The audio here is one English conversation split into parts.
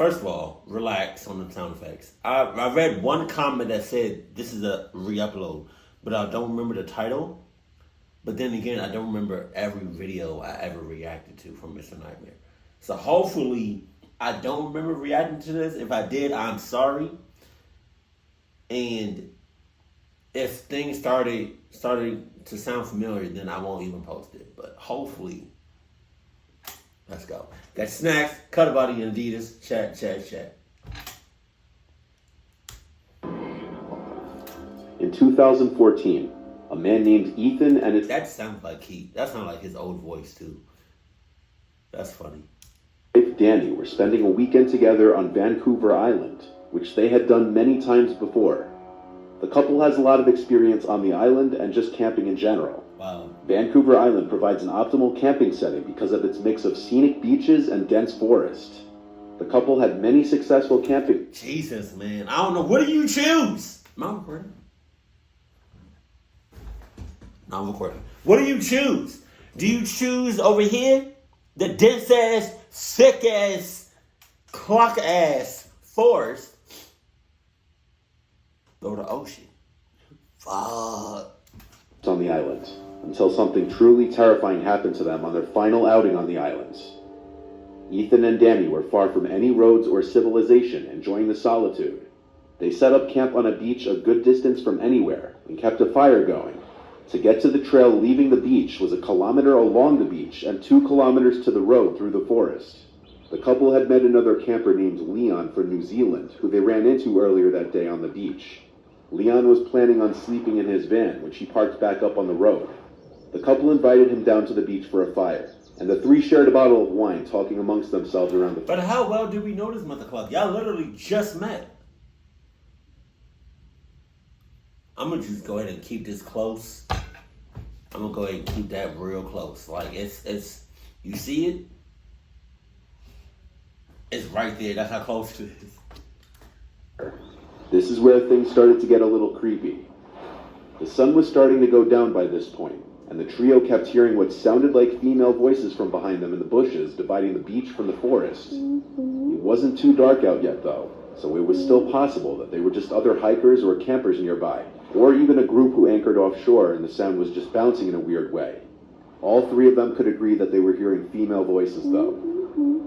First of all, relax on the sound effects. I read one comment that said this is a re-upload, but I don't remember the title. But then again, I don't remember every video I ever reacted to from Mr. Nightmare. So hopefully, I don't remember reacting to this. If I did, I'm sorry. And if things started to sound familiar, then I won't even post it. But hopefully, let's go. Got snacks, Cutter Body, and Adidas. Chat. In 2014, a man named Ethan and his... That sounds like his old voice too. That's funny. wife Danny were spending a weekend together on Vancouver Island, which they had done many times before. The couple has a lot of experience on the island and just camping in general. Wow. Vancouver Island provides an optimal camping setting because of its mix of scenic beaches and dense forest. The couple had many successful camping... Jesus, man. I don't know. What do you choose? Am I recording? No, I'm recording. What do you choose? Do you choose over here the dense-ass, sick-ass, clock-ass forest or the ocean? Fuck. on the island, until something truly terrifying happened to them on their final outing on the islands. Ethan and Danny were far from any roads or civilization, enjoying the solitude. They set up camp on a beach a good distance from anywhere and kept a fire going. To get to the trail leaving the beach was a kilometer along the beach and 2 kilometers to the road through the forest. The couple had met another camper named Leon from New Zealand, who they ran into earlier that day on the beach. Leon was planning on sleeping in his van, which he parked back up on the road. The couple invited him down to the beach for a fire, and the three shared a bottle of wine, talking amongst themselves around the fire. But how well did we know this Mother Club? Y'all literally just met. I'm gonna just go ahead and keep this close. I'm gonna go ahead and keep that real close. Like it's you see it? It's right there. That's how close it is. This is where things started to get a little creepy. The sun was starting to go down by this point, and the trio kept hearing what sounded like female voices from behind them in the bushes, dividing the beach from the forest. It wasn't too dark out yet, though, so it was still possible that they were just other hikers or campers nearby, or even a group who anchored offshore and the sound was just bouncing in a weird way. All three of them could agree that they were hearing female voices, though.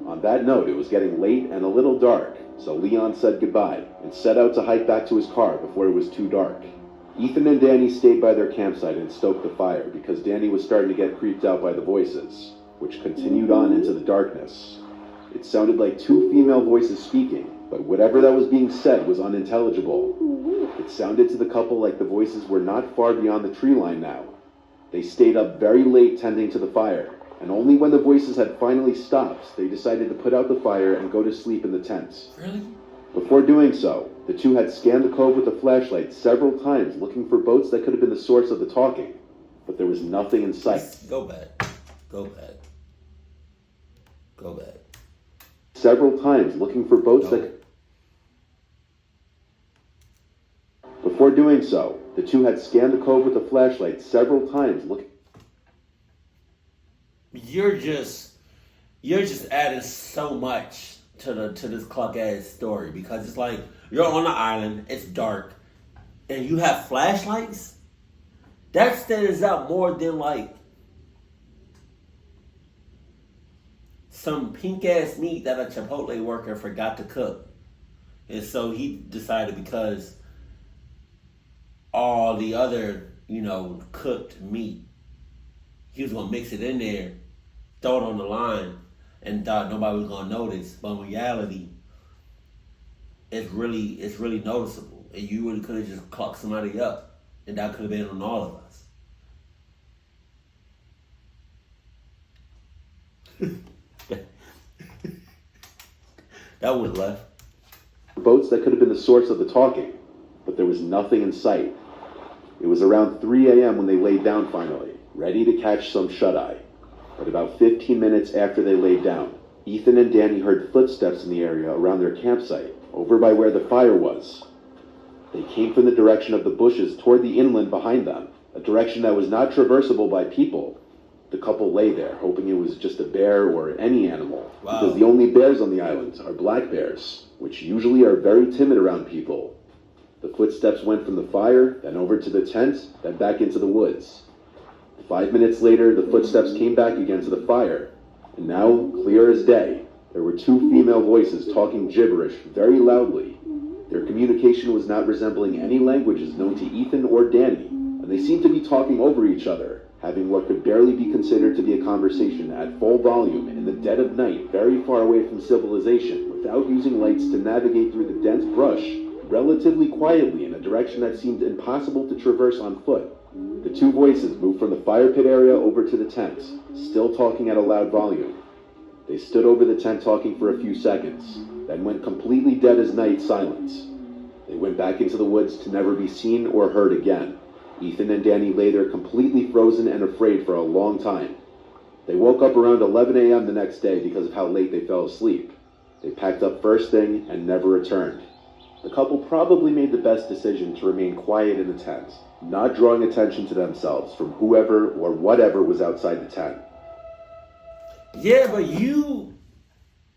On that note, it was getting late and a little dark, so Leon said goodbye and set out to hike back to his car before it was too dark. Ethan and Danny stayed by their campsite and stoked the fire because Danny was starting to get creeped out by the voices, which continued on into the darkness. It sounded like 2 female voices speaking, but whatever that was being said was unintelligible. It sounded to the couple like the voices were not far beyond the tree line now. They stayed up very late tending to the fire, and only when the voices had finally stopped, they decided to put out the fire and go to sleep in the tent. Really? Before doing so, the two had scanned the cove with a flashlight several times looking for boats that could have been the source of the talking, but there was nothing in sight. Go back. Several times looking for boats that... Before doing so, the two had scanned the cove with a flashlight several times looking... You're just adding so much to this clock ass story, because it's like you're on the island, it's dark, and you have flashlights. That stands out more than like some pink ass meat that a Chipotle worker forgot to cook, and so he decided, because all the other cooked meat, he was gonna mix it in there, throw it on the line, and thought nobody was gonna notice. But in reality, it's really noticeable. And you really could have just clocked somebody up, and that could have been on all of us. That went left. Boats that could have been the source of the talking, but there was nothing in sight. It was around 3 a.m. when they laid down finally, ready to catch some shut-eye. But about 15 minutes after they laid down, Ethan and Danny heard footsteps in the area around their campsite, over by where the fire was. They came from the direction of the bushes toward the inland behind them, a direction that was not traversable by people. The couple lay there, hoping it was just a bear or any animal, because the only bears on the island are black bears, which usually are very timid around people. The footsteps went from the fire, then over to the tent, then back into the woods. 5 minutes later, the footsteps came back again to the fire, and now, clear as day, there were two female voices talking gibberish very loudly. Their communication was not resembling any languages known to Ethan or Danny, and they seemed to be talking over each other, having what could barely be considered to be a conversation at full volume in the dead of night, very far away from civilization, without using lights to navigate through the dense brush, relatively quietly in a direction that seemed impossible to traverse on foot. The two voices moved from the fire pit area over to the tent, still talking at a loud volume. They stood over the tent talking for a few seconds, then went completely dead as night silent. They went back into the woods to never be seen or heard again. Ethan and Danny lay there completely frozen and afraid for a long time. They woke up around 11 a.m. the next day because of how late they fell asleep. They packed up first thing and never returned. The couple probably made the best decision to remain quiet in the tent, not drawing attention to themselves from whoever or whatever was outside the tent. Yeah, but you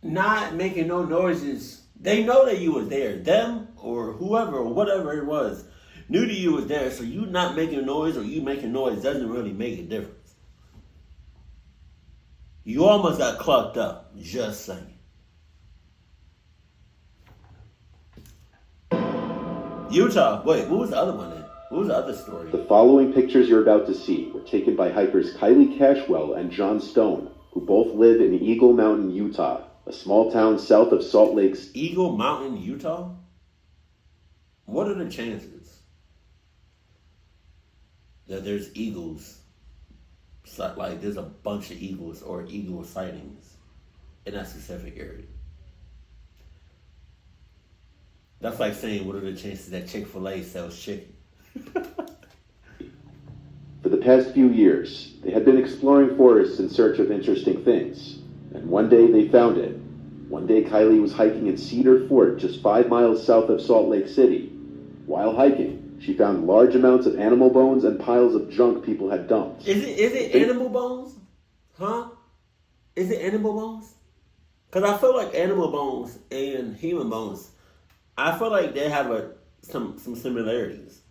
not making no noises. They know that you was there. Them or whoever or whatever it was knew that you was there. So you not making noise or you making noise doesn't really make a difference. You almost got clucked up. Just saying. Utah. Wait, what was the other one then? What was the other story? The following pictures you're about to see were taken by hikers Kylie Cashwell and John Stone, who both live in Eagle Mountain, Utah, a small town south of Salt Lake City. Eagle Mountain, Utah? What are the chances that there's eagles, like there's a bunch of eagles or eagle sightings in that specific area? That's like saying, what are the chances that Chick-fil-A sells chicken? For the past few years, they had been exploring forests in search of interesting things, and one day they found it. One day Kylie was hiking in Cedar Fort, just 5 miles south of Salt Lake City. While hiking, she found large amounts of animal bones and piles of junk people had dumped. Is it animal bones? Huh? Is it animal bones? Because I feel like animal bones and human bones, I feel like they have some similarities.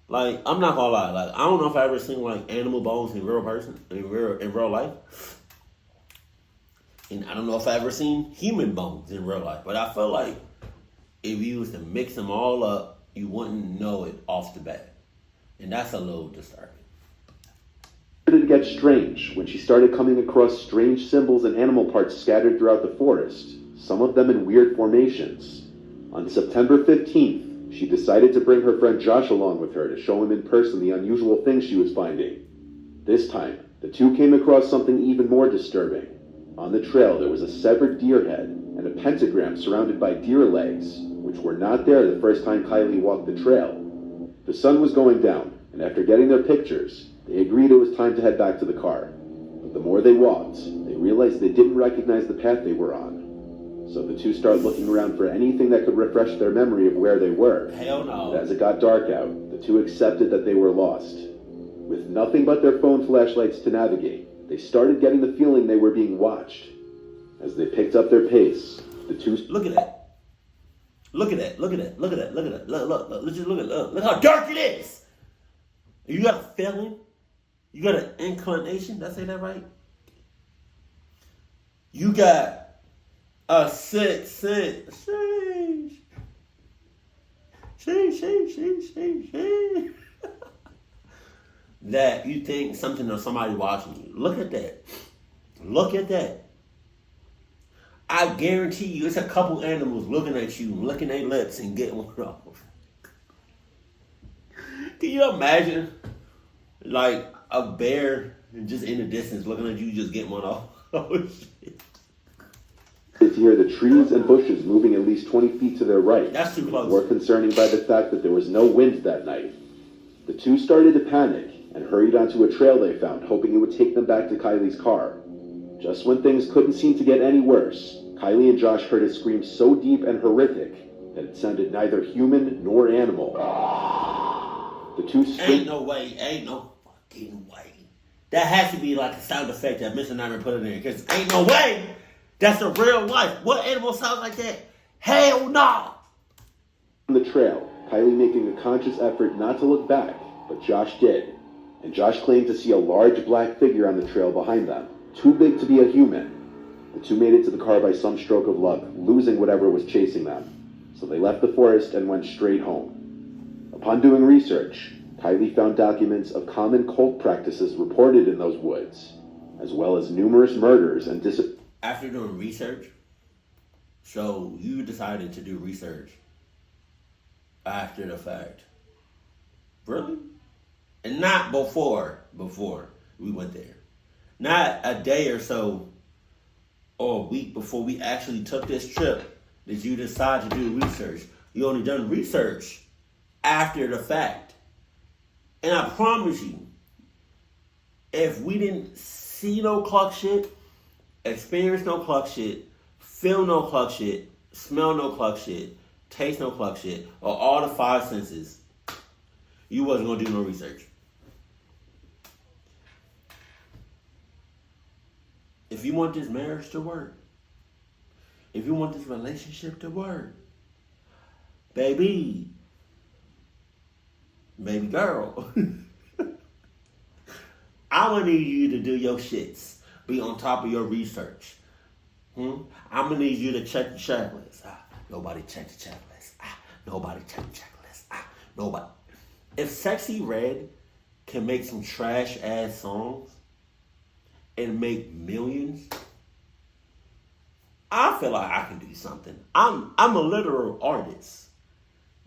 Like, I'm not gonna lie, like I don't know if I ever seen like animal bones in real life. And I don't know if I ever seen human bones in real life. But I feel like if you was to mix them all up, you wouldn't know it off the bat. And that's a little disturbing. It started to get strange when she started coming across strange symbols and animal parts scattered throughout the forest, some of them in weird formations. On September 15th, she decided to bring her friend Josh along with her to show him in person the unusual things she was finding. This time, the two came across something even more disturbing. On the trail, there was a severed deer head and a pentagram surrounded by deer legs, which were not there the first time Kylie walked the trail. The sun was going down, and after getting their pictures, they agreed it was time to head back to the car. But the more they walked, they realized they didn't recognize the path they were on. So the two started looking around for anything that could refresh their memory of where they were. Hell no. But as it got dark out, the two accepted that they were lost. With nothing but their phone flashlights to navigate, they started getting the feeling they were being watched. As they picked up their pace, the two... Look at that. Look at that. Look at that. Look at that. Look at that. Look, just look at that. Look how dark it is. You got a feeling? You got an inclination? Did I say that right? You got a sixth sense. Sheesh. That you think something or somebody watching you. Look at that. Look at that. I guarantee you it's a couple animals looking at you, licking their lips and getting one off. Can you imagine like a bear just in the distance looking at you just getting one off? Oh shit. To hear the trees and bushes moving at least 20 feet to their right. That's too close. More concerning by the fact that there was no wind that night. The two started to panic and hurried onto a trail they found, hoping it would take them back to Kylie's car. Just when things couldn't seem to get any worse, Kylie and Josh heard a scream so deep and horrific that it sounded neither human nor animal. The two Ain't no fucking way. That has to be like a sound effect that Mr. Nyman put in there, because ain't no way That's a real life. What animal sounds like that? Hell no. On the trail, Kylie making a conscious effort not to look back, but Josh did. And Josh claimed to see a large black figure on the trail behind them, too big to be a human. The two made it to the car by some stroke of luck, losing whatever was chasing them. So they left the forest and went straight home. Upon doing research, Kylie found documents of common cult practices reported in those woods, as well as numerous murders and disappearances. After doing research, so you decided to do research after the fact. Really? And not before we went there. Not a day or so or a week before we actually took this trip did you decide to do research. You only done research after the fact. And I promise you, if we didn't see no clock shit, experience no clock shit, feel no clock shit, smell no clock shit, taste no clock shit, or all the five senses, you wasn't gonna do no research. If you want this marriage to work, if you want this relationship to work, baby girl, I'm gonna need you to do your shits. Be on top of your research. I'm gonna need you to check the checklist. Nobody check the checklist. Nobody check the checklist. Nobody. If Sexy Red can make some trash ass songs and make millions, I feel like I can do something. I'm a literal artist.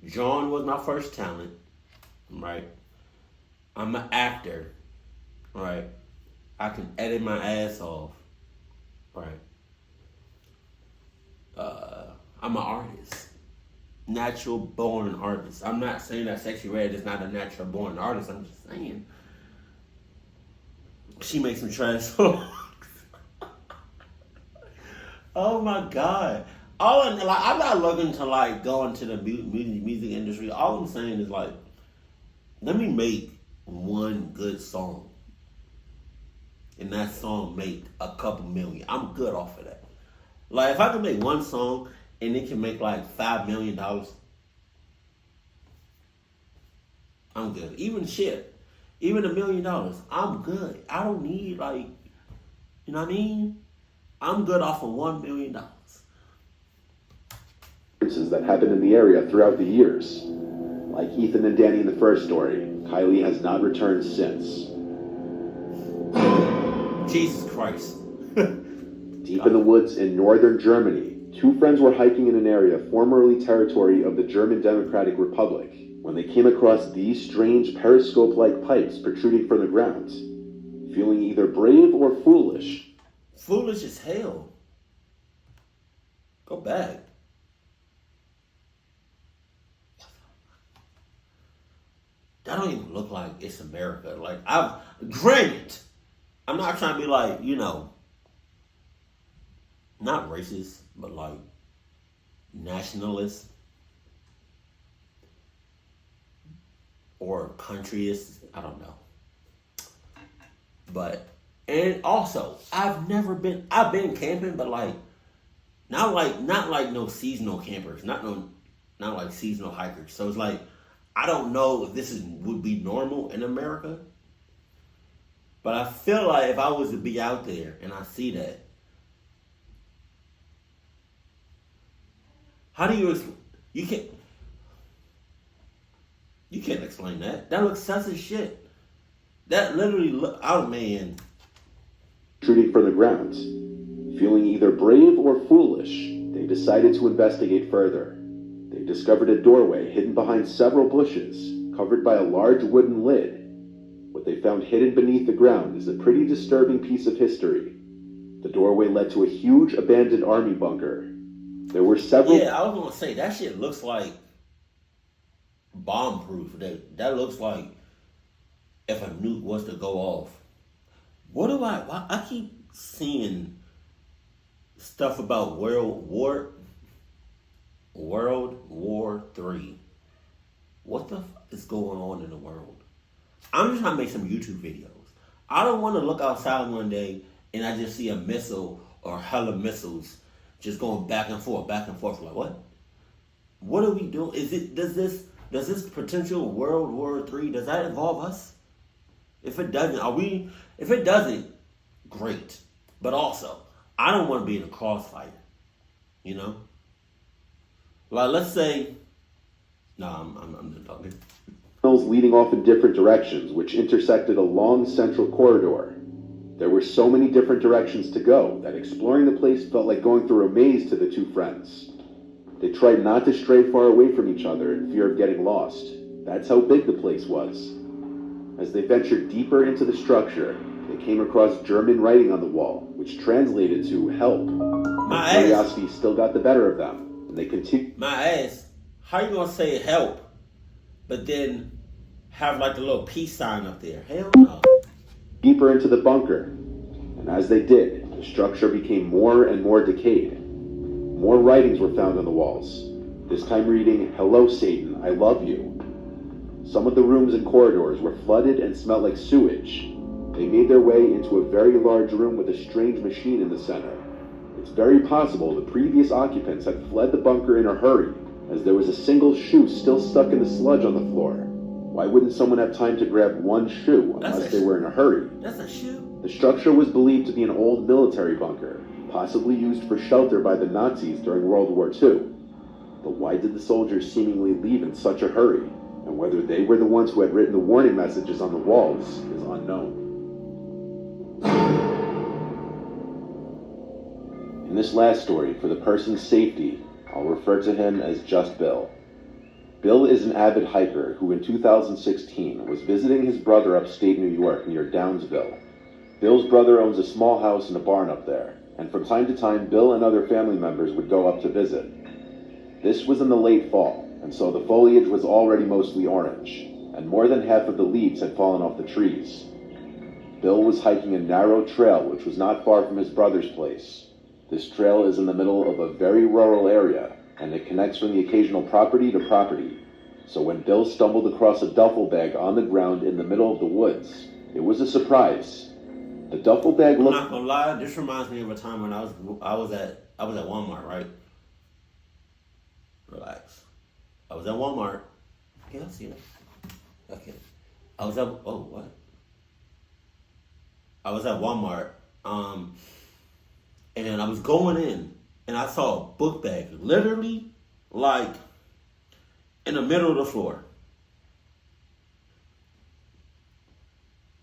John was my first talent, right? I'm an actor, right? I can edit my ass off, right? I'm an artist. Natural born artist. I'm not saying that Sexy Red is not a natural born artist. I'm just saying she makes some trash songs. Oh my God. I'm not looking to go into the music industry. All I'm saying is let me make one good song. And that song make a couple million. I'm good off of that. If I can make one song and it can make $5 million, I'm good. Even $1 million, I'm good. I don't need you know what I mean? I'm good off of $1 million. That happened in the area throughout the years. Like Ethan and Danny in the first story, Kylie has not returned since. Jesus Christ. Deep in the woods in northern Germany, two friends were hiking in an area formerly territory of the German Democratic Republic when they came across these strange periscope-like pipes protruding from the ground. Feeling either brave or foolish. Foolish as hell. Go back. That don't even look like it's America. Granted, I'm not trying to be not racist, but nationalist or countryist. I don't know. And also, I've been camping, but not no seasonal campers, not seasonal hikers. So it's I don't know if this would be normal in America, but I feel like if I was to be out there and I see that, how do you can't explain that. That looks sus as shit. That literally oh man. Protruding from the ground. Feeling either brave or foolish, they decided to investigate further. They discovered a doorway hidden behind several bushes, covered by a large wooden lid. What they found hidden beneath the ground is a pretty disturbing piece of history. The doorway led to a huge abandoned army bunker. There were several... Yeah, I was going to say, that shit looks like bomb-proof. That looks like if a nuke was to go off. I keep seeing stuff about World War III. What the fuck is going on in the world? I'm just trying to make some YouTube videos. I don't want to look outside one day and I just see a missile or hella missiles just going back and forth, back and forth. Like what? What are we doing? Does this potential World War III, does that involve us? If it doesn't, if it doesn't, great. But also, I don't want to be in a crossfire. You know? Like, let's say, I'm just talking. Tunnels leading off in different directions, which intersected a long central corridor. There were so many different directions to go that exploring the place felt like going through a maze to the two friends. They tried not to stray far away from each other in fear of getting lost. That's how big the place was. As they ventured deeper into the structure, they came across German writing on the wall, which translated to help. My curiosity still got the better of them, and they continued. My ass, how you gonna say help, but then have like the little peace sign up there? Hell no. Deeper into the bunker, and as they did, the structure became more and more decayed. More writings were found on the walls, this time reading, "Hello Satan, I love you." Some of the rooms and corridors were flooded and smelled like sewage. They made their way into a very large room with a strange machine in the center. It's very possible the previous occupants had fled the bunker in a hurry, as there was a single shoe still stuck in the sludge on the floor. Why wouldn't someone have time to grab one shoe unless they were in a hurry? That's a shoe. The structure was believed to be an old military bunker, possibly used for shelter by the Nazis during World War II. But why did the soldiers seemingly leave in such a hurry? And whether they were the ones who had written the warning messages on the walls is unknown. In this last story, for the person's safety, I'll refer to him as just Bill. Bill is an avid hiker who in 2016 was visiting his brother upstate New York near Downsville. Bill's brother owns a small house and a barn up there, and from time to time Bill and other family members would go up to visit. This was in the late fall, and so the foliage was already mostly orange, and more than half of the leaves had fallen off the trees. Bill was hiking a narrow trail which was not far from his brother's place. This trail is in the middle of a very rural area, and it connects from the occasional property to property. So when Bill stumbled across a duffel bag on the ground in the middle of the woods, it was a surprise. The duffel bag looked... I'm not gonna lie, this reminds me of a time when I was at Walmart, right? Relax. I was at Walmart. Can I see that? Okay. I was at Walmart, and I was going in, and I saw a book bag, literally, like, in the middle of the floor.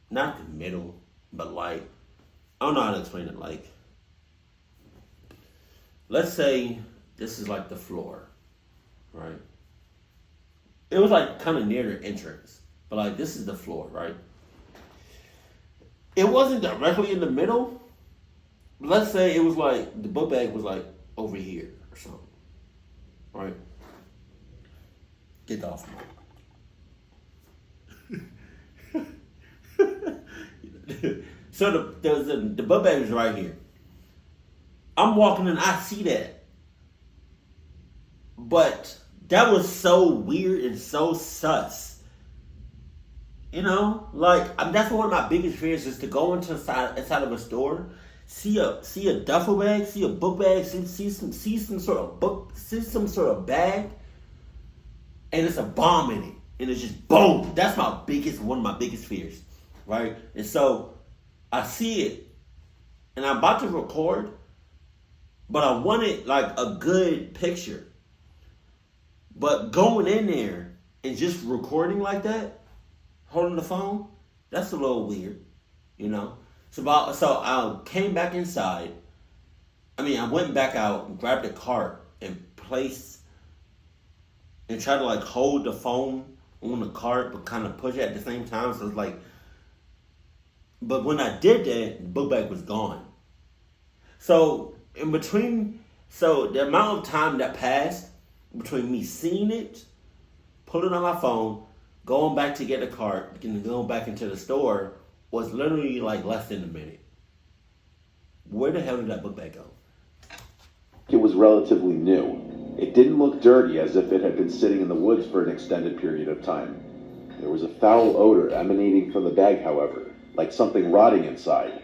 Not the middle, but like, I don't know how to explain it. Like, let's say this is like the floor, right? It was like kind of near the entrance, but like this is the floor, right? It wasn't directly in the middle. But let's say it was like the book bag was like over here or something, right? Get off me. So the book bag is right here. I'm walking and I see that. But that was so weird and so sus. You know? Like, that's one of my biggest fears is to go inside of a store, see a duffel bag, see a book bag, see some sort of bag, and it's a bomb in it. And it's just boom. That's one of my biggest fears. Right? And so I see it, and I'm about to record, but I wanted like a good picture. But going in there and just recording like that, holding the phone, that's a little weird, you know. So I came back inside. I went back out and grabbed a cart and placed and tried to like hold the phone on the cart, but kind of push it at the same time. So it's like. But when I did that, the book bag was gone. So the amount of time that passed between me seeing it, pulling on my phone, going back to get a cart, and going back into the store was literally like less than a minute. Where the hell did that book bag go? It was relatively new. It didn't look dirty as if it had been sitting in the woods for an extended period of time. There was a foul odor emanating from the bag, however, like something rotting inside.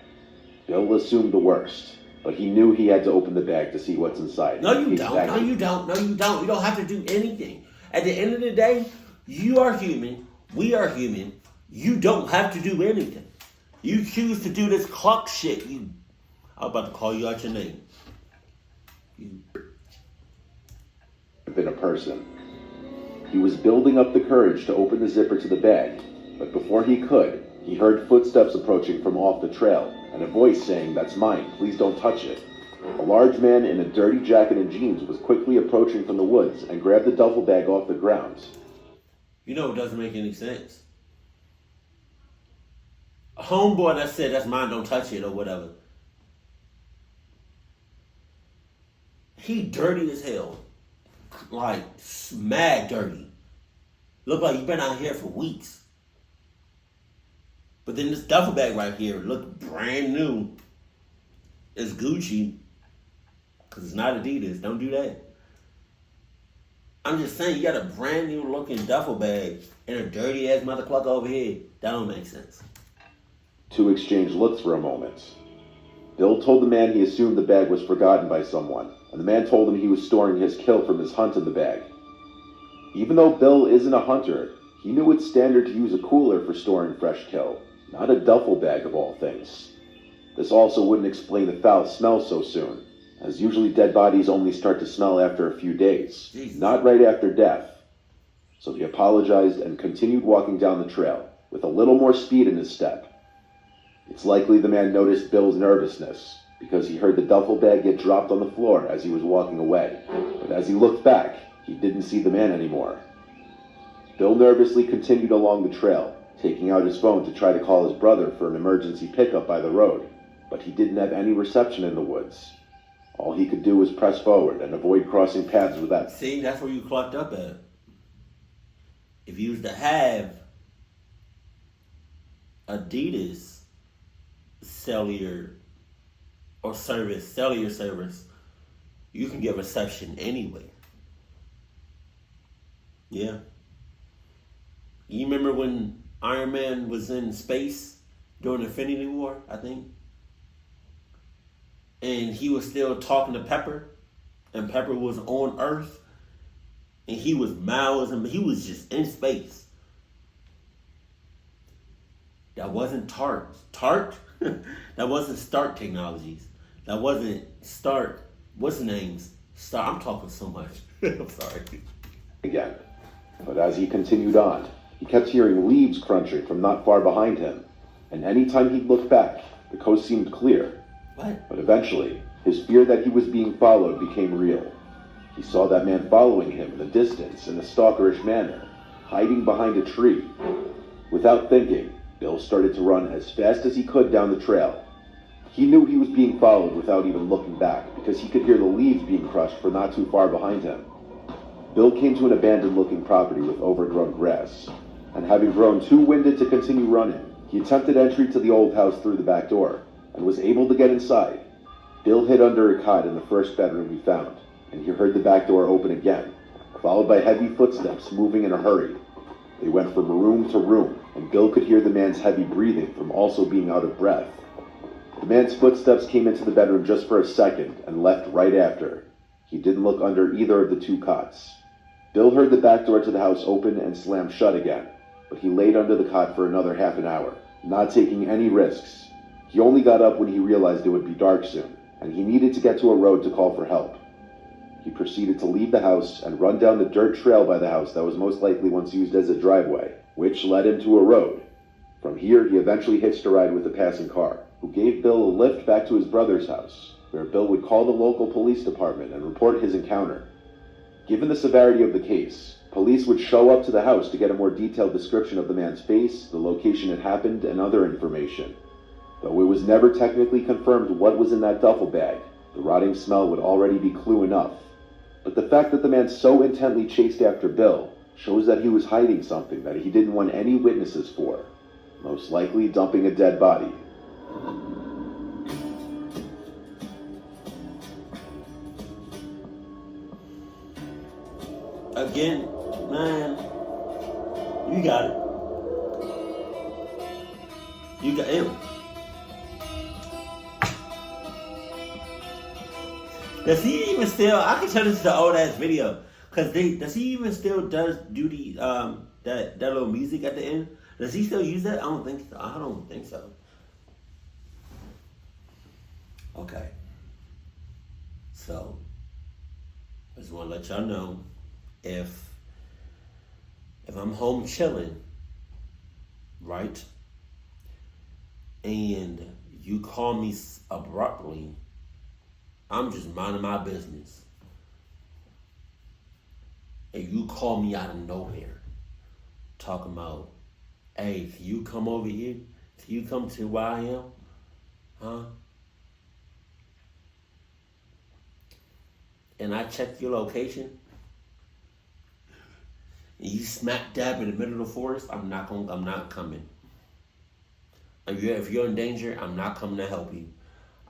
Bill assumed the worst. but he knew he had to open the bag to see what's inside. No, you don't. No, you don't. No, you don't. You don't have to do anything. At the end of the day, you are human. We are human. You don't have to do anything. You choose to do this clock shit. I'm about to call you out your name. Been a person. He was building up the courage to open the zipper to the bag, but before he could, he heard footsteps approaching from off the trail, and a voice saying, "That's mine, please don't touch it." A large man in a dirty jacket and jeans was quickly approaching from the woods and grabbed the duffel bag off the ground. You know, it doesn't make any sense. A homeboy that said, "That's mine, don't touch it," or whatever. He dirty as hell. Like, mad dirty. Look like you been out here for weeks. But then this duffel bag right here look brand new. It's Gucci. Because it's not Adidas. Don't do that. I'm just saying, you got a brand new looking duffel bag and a dirty ass motherfucker over here. That don't make sense. Two exchanged looks for a moment. Bill told the man he assumed the bag was forgotten by someone, and the man told him he was storing his kill from his hunt in the bag. Even though Bill isn't a hunter, he knew it's standard to use a cooler for storing fresh kill, not a duffel bag of all things. This also wouldn't explain the foul smell so soon, as usually dead bodies only start to smell after a few days, not right after death. So he apologized and continued walking down the trail, with a little more speed in his step. It's likely the man noticed Bill's nervousness, because he heard the duffel bag get dropped on the floor as he was walking away. But as he looked back, he didn't see the man anymore. Bill nervously continued along the trail, taking out his phone to try to call his brother for an emergency pickup by the road, but he didn't have any reception in the woods. All he could do was press forward and avoid crossing paths with that. See, that's where you clocked up at. If you was to have Adidas cellular service, you can get reception anywhere. Yeah. You remember when Iron Man was in space during Infinity War, I think? And he was still talking to Pepper, and Pepper was on Earth, and he was miles, and he was just in space. That wasn't Tart. That wasn't Stark Technologies. That wasn't Stark. What's the names? Stark. I'm talking so much. I'm sorry. Again. But as he continued on, he kept hearing leaves crunching from not far behind him. And any time he looked back, the coast seemed clear. What? But eventually, his fear that he was being followed became real. He saw that man following him in the distance in a stalkerish manner, hiding behind a tree. Without thinking, Bill started to run as fast as he could down the trail. He knew he was being followed without even looking back, because he could hear the leaves being crushed for not too far behind him. Bill came to an abandoned-looking property with overgrown grass, and having grown too winded to continue running, he attempted entry to the old house through the back door, and was able to get inside. Bill hid under a cot in the first bedroom he found, and he heard the back door open again, followed by heavy footsteps moving in a hurry. They went from room to room, and Bill could hear the man's heavy breathing from also being out of breath. The man's footsteps came into the bedroom just for a second and left right after. He didn't look under either of the two cots. Bill heard the back door to the house open and slam shut again, but he laid under the cot for another half an hour, not taking any risks. He only got up when he realized it would be dark soon, and he needed to get to a road to call for help. He proceeded to leave the house and run down the dirt trail by the house that was most likely once used as a driveway, which led him to a road. From here, he eventually hitched a ride with a passing car, who gave Bill a lift back to his brother's house, where Bill would call the local police department and report his encounter. Given the severity of the case, police would show up to the house to get a more detailed description of the man's face, the location it happened, and other information. Though it was never technically confirmed what was in that duffel bag, the rotting smell would already be clue enough. But the fact that the man so intently chased after Bill shows that he was hiding something that he didn't want any witnesses for, most likely dumping a dead body. Again, man, you got it. You got it. Does he even still? I can tell this is an old ass video. Cause does he even still do the that little music at the end? Does he still use that? I don't think so. I don't think so. Okay. So I just want to let y'all know if I'm home chilling, right, and you call me abruptly, I'm just minding my business. And you call me out of nowhere, talking about, hey, can you come over here? Can you come to where I am? Huh? And I check your location, and you smack dab in the middle of the forest, I'm not coming. If you're in danger, I'm not coming to help you.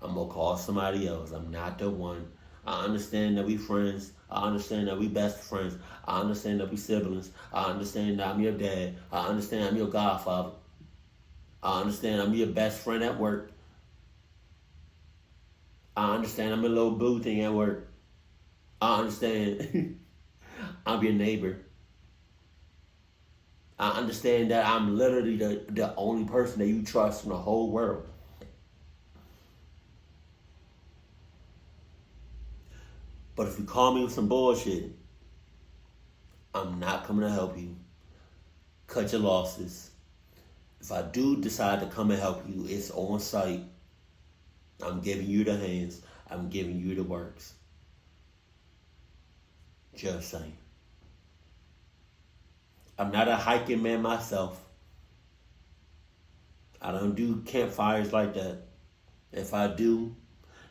I'm gonna call somebody else. I'm not the one. I understand that we friends. I understand that we best friends. I understand that we siblings. I understand that I'm your dad. I understand I'm your godfather. I understand I'm your best friend at work. I understand I'm a little boo thing at work. I understand I'm your neighbor. I understand that I'm literally the only person that you trust in the whole world. But if you call me with some bullshit, I'm not coming to help you. Cut your losses. If I do decide to come and help you, it's on site. I'm giving you the hands. I'm giving you the works. Just saying. I'm not a hiking man myself. I don't do campfires like that. If I do,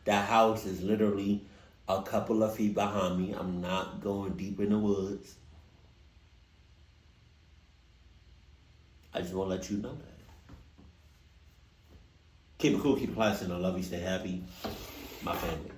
that house is literally a couple of feet behind me. I'm not going deep in the woods. I just want to let you know that. Keep it cool, keep it classy, and I love you. Stay happy. My family.